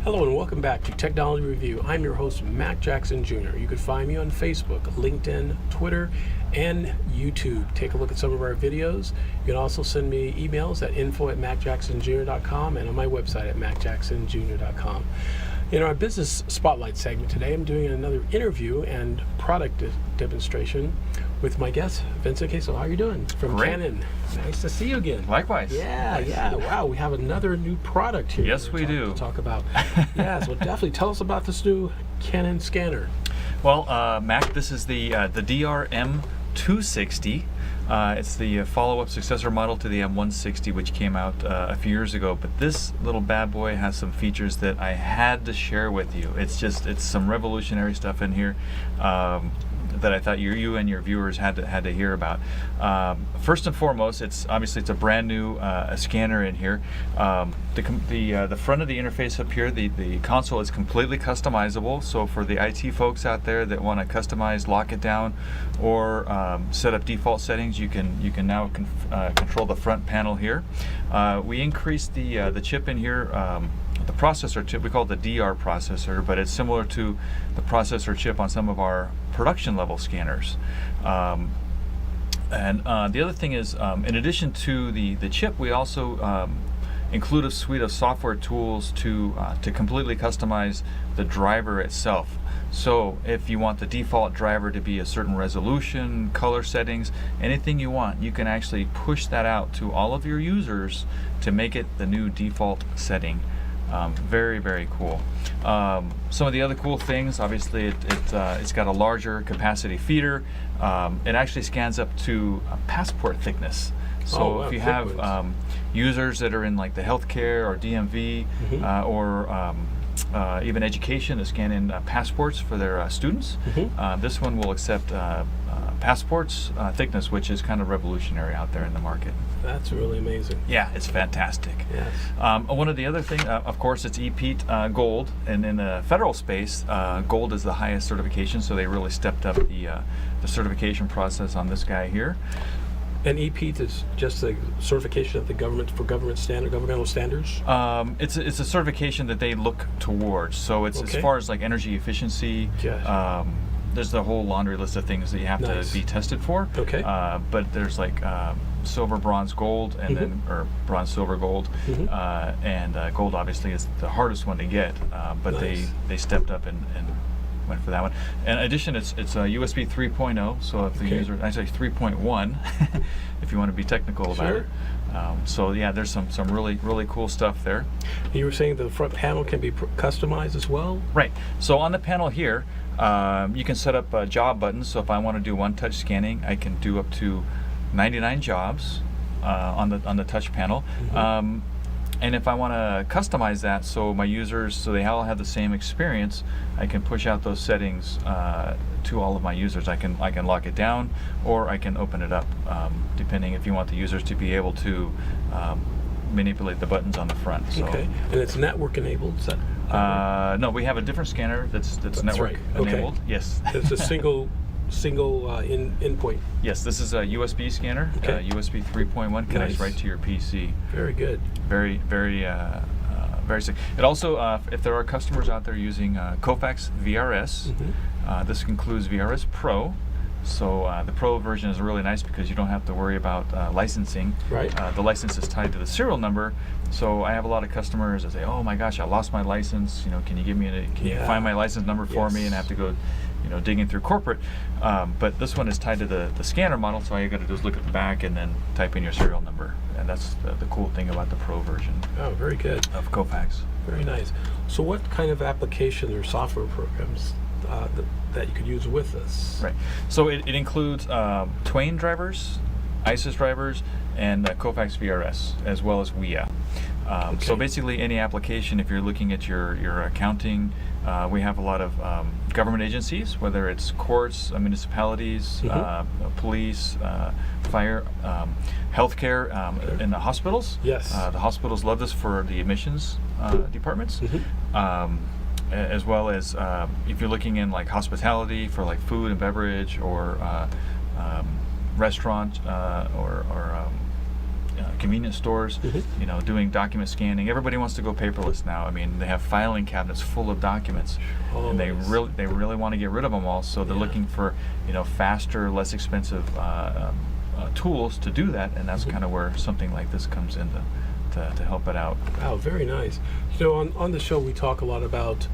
Hello and welcome back to Technology Review. I'm your host, Mac Jackson Jr. You can find me on Facebook, LinkedIn, Twitter, and YouTube. Take a look at some of our videos. You can also send me emails at info@macjacksonjr.com and on my website at macjacksonjr.com. In our business spotlight segment today, I'm doing another interview and product demonstration with my guest, Vincent Casel. How are you doing? From Great. Canon. Nice to see you again. Likewise. Yeah. Wow, we have another new product here. Yes, we do. To talk about. Yes, well, definitely tell us about this new Canon scanner. Well, Mac, this is the DRM 260. It's the follow-up successor model to the M160, which came out a few years ago. But this little bad boy has some features that I had to share with you. It's some revolutionary stuff in here that I thought you and your viewers had to hear about. First and foremost, it's a brand new scanner in here. The front of the interface up here, the console is completely customizable. So for the IT folks out there that want to customize, lock it down, or set up default settings, you can now control the front panel here. We increased the chip in here. The processor chip, we call it the DR processor, but it's similar to the processor chip on some of our production level scanners. And the other thing is, in addition to the chip, we also include a suite of software tools to completely customize the driver itself. So if you want the default driver to be a certain resolution, color settings, anything you want, you can actually push that out to all of your users to make it the new default setting. Very, very cool. Some of the other cool things, obviously, it's got a larger capacity feeder. It actually scans up to passport thickness. So if you have users that are in like the healthcare or DMV or even education to scan in passports for their students, this one will accept passports thickness, which is kind of revolutionary out there in the market. That's really amazing. Yeah, it's fantastic. Yes. One of the other things, of course, it's EPEAT Gold, and in the federal space, Gold is the highest certification, so they really stepped up the certification process on this guy here. And EPEAT is just a certification of the government for governmental standards? It's a certification that they look towards. So it's as far as like energy efficiency. Yes. There's the whole laundry list of things that you have to be tested for. Okay. But there's like silver, bronze, gold, and then bronze, silver, gold, and gold obviously is the hardest one to get. But they stepped up and went for that one. In addition, it's a USB 3.0, so if the user, actually 3.1, if you want to be technical about it. So yeah, there's some really cool stuff there. You were saying the front panel can be customized as well? Right. So on the panel here, you can set up job buttons. So if I want to do one-touch scanning, I can do up to 99 jobs on the touch panel. And if I want to customize that, so my users, so they all have the same experience, I can push out those settings to all of my users. I can lock it down, or I can open it up, depending if you want the users to be able to manipulate the buttons on the front. So. Okay, and it's network enabled? Is that no, we have a different scanner that's network enabled. Yes. It's a single in-point. Yes, this is a USB scanner, USB 3.1, connects right to your PC. Very good. Very sick. It also, if there are customers out there using Kofax VRS, this includes VRS Pro. So the Pro version is really nice because you don't have to worry about licensing. Right. The license is tied to the serial number. So I have a lot of customers that say, "Oh my gosh, I lost my license. Can you give me can you find my license number for me?" And I have to go, digging through corporate. But this one is tied to the scanner model, so all you got to do is look at the back and then type in your serial number. And that's the cool thing about the Pro version. Oh, very good. Of Kofax. Very nice. So what kind of applications or software programs that you could use with this? Right. So it includes Twain drivers, ISIS drivers, and Kofax VRS, as well as WIA. So basically any application, if you're looking at your accounting, we have a lot of government agencies, whether it's courts, municipalities, police, fire, healthcare, in the hospitals. Yes. The hospitals love this for the admissions departments. As well as if you're looking in like hospitality for like food and beverage, or restaurant, or convenience stores, you know, doing document scanning. Everybody wants to go paperless now. I mean, they have filing cabinets full of documents, and they really want to get rid of them all. So they're looking for, you know, faster, less expensive tools to do that, and that's kind of where something like this comes in to help it out. Wow, very nice. You know, on the show we talk a lot about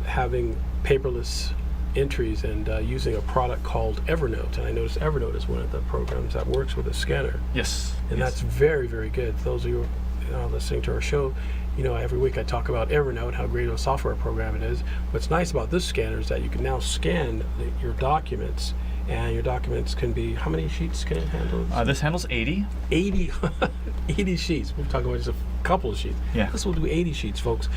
having paperless entries and using a product called Evernote, and I noticed Evernote is one of the programs that works with a scanner. Yes. And that's very, very good. Those of you listening to our show, you know, every week I talk about Evernote, how great of a software program it is. What's nice about this scanner is that you can now scan your documents, and your documents can be, how many sheets can it handle? This handles 80. 80 sheets. We're talking about just a couple of sheets. Yeah. This will do 80 sheets, folks.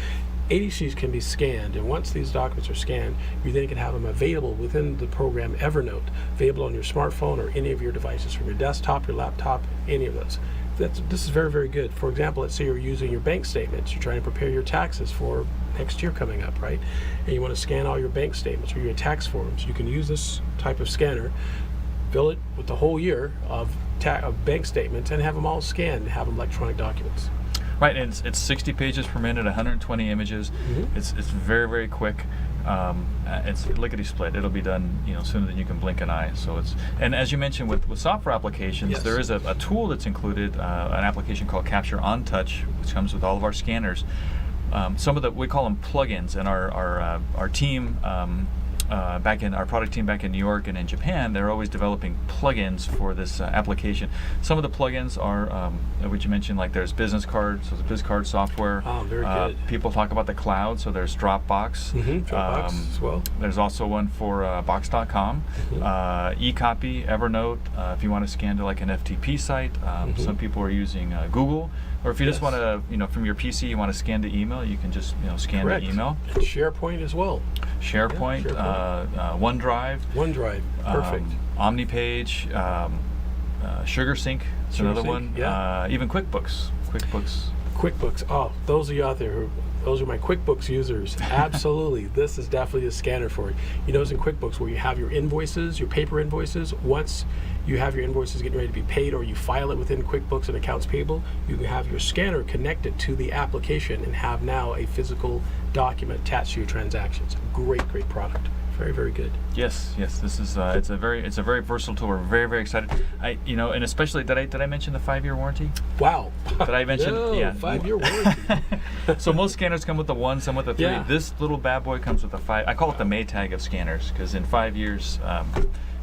80 sheets can be scanned, and once these documents are scanned, you then can have them available within the program Evernote, available on your smartphone or any of your devices, from your desktop, your laptop, any of those. This is very, very good. For example, let's say you're using your bank statements. You're trying to prepare your taxes for next year coming up, right? And you want to scan all your bank statements or your tax forms. You can use this type of scanner, fill it with the whole year of bank statements, and have them all scanned, have them electronic documents. Right, and it's 60 pages per minute, 120 images. It's very, very quick. It's lickety split. It'll be done, you know, sooner than you can blink an eye. So it's, and as you mentioned with software applications, there is a tool that's included, an application called Capture On Touch, which comes with all of our scanners. Some of we call them plugins, and our team. Our product team back in New York and in Japan, they're always developing plugins for this application. Some of the plugins are, which you mentioned, like there's business cards, so the business card software. Oh, very good. People talk about the cloud, so there's Dropbox. Dropbox as well. There's also one for Box.com, eCopy, Evernote, if you want to scan to like an FTP site. Some people are using Google. Or if you just want to, you know, from your PC, you want to scan to email, you can just, you know, scan the email. And SharePoint as well. SharePoint, OneDrive. OneDrive, perfect. OmniPage, SugarSync, it's another one. Yeah. Even QuickBooks. QuickBooks. Oh, those of you out there those are my QuickBooks users. Absolutely, this is definitely a scanner for it. You notice in QuickBooks where you have your invoices, your paper invoices, once you have your invoices getting ready to be paid or you file it within QuickBooks and accounts payable, you can have your scanner connected to the application and have now a physical document attached to your transactions. Great, great product. Very, very good. Yes, this is it's a very versatile tool. We're very, very excited. And especially did I mention the 5-year warranty? Wow. Did I mention? No, yeah, 5-year warranty. So most scanners come with the 1, some with the 3. Yeah. This little bad boy comes with a 5. I call it the Maytag of scanners because in 5 years,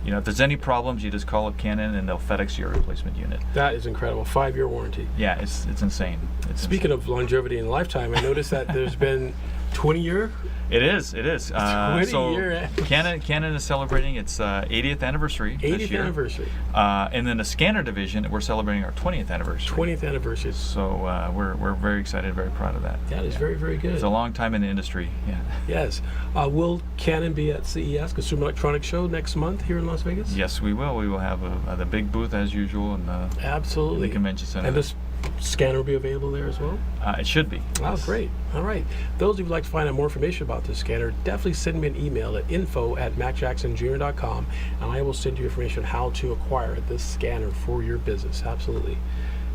if there's any problems, you just call up Canon and they'll FedEx you a replacement unit. That is incredible. 5-year warranty. Yeah, it's insane. Speaking of longevity and lifetime, I noticed that there's been 20-year. It is. 20-year. Canon is celebrating its 80th anniversary this year. 80th anniversary. And then the scanner division, we're celebrating our 20th anniversary. 20th anniversary. So we're very excited, very proud of that. That is very, very good. It's a long time in the industry. Yeah. Yes. Will Canon be at CES, Consumer Electronics Show, next month here in Las Vegas? Yes, we will. We will have the big booth as usual in absolutely the convention center. And this scanner will be available there as well? It should be. Oh, great. All right. Those of you who would like to find out more information about this scanner, definitely send me an email at info@macjacksonjr.com, and I will send you information on how to acquire this scanner for your business. Absolutely.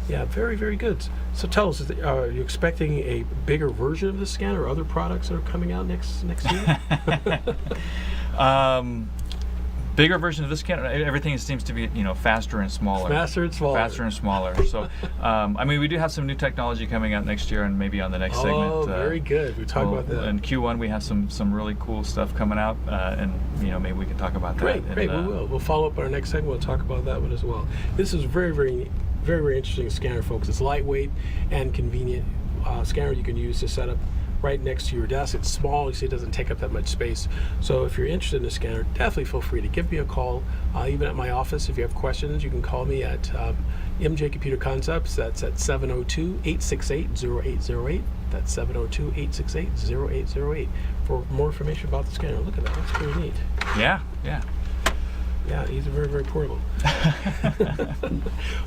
Yeah, very, very good. So tell us, are you expecting a bigger version of the scanner or other products that are coming out next year? Bigger version of this scanner. Everything seems to be, faster and smaller. Faster and smaller. So, we do have some new technology coming out next year, and maybe on the next segment. Oh, very good. We talk about that. In Q1, we have some really cool stuff coming out, and maybe we can talk about that. Great. We will. We'll follow up on our next segment. We'll talk about that one as well. This is very, very, very, very interesting scanner, folks. It's lightweight and convenient scanner you can use to set up right next to your desk. It's small, you see it doesn't take up that much space. So if you're interested in a scanner, definitely feel free to give me a call. Even at my office, if you have questions, you can call me at MJ Computer Concepts. That's at 702-868-0808. That's 702-868-0808 for more information about the scanner. Look at that, that's pretty neat. Yeah. Yeah, he's very, very portable.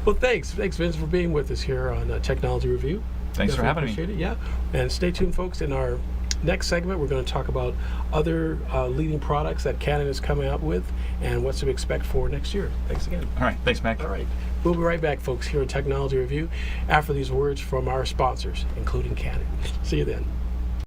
Well, thanks Vince, for being with us here on Technology Review. Thanks for having me. Appreciate it. Yeah, and stay tuned, folks. In our Next segment, we're going to talk about other leading products that Canon is coming out with and what to expect for next year. Thanks again. All right, thanks, Mac. All right. We'll be right back, folks, here at Technology Review after these words from our sponsors, including Canon. See you then.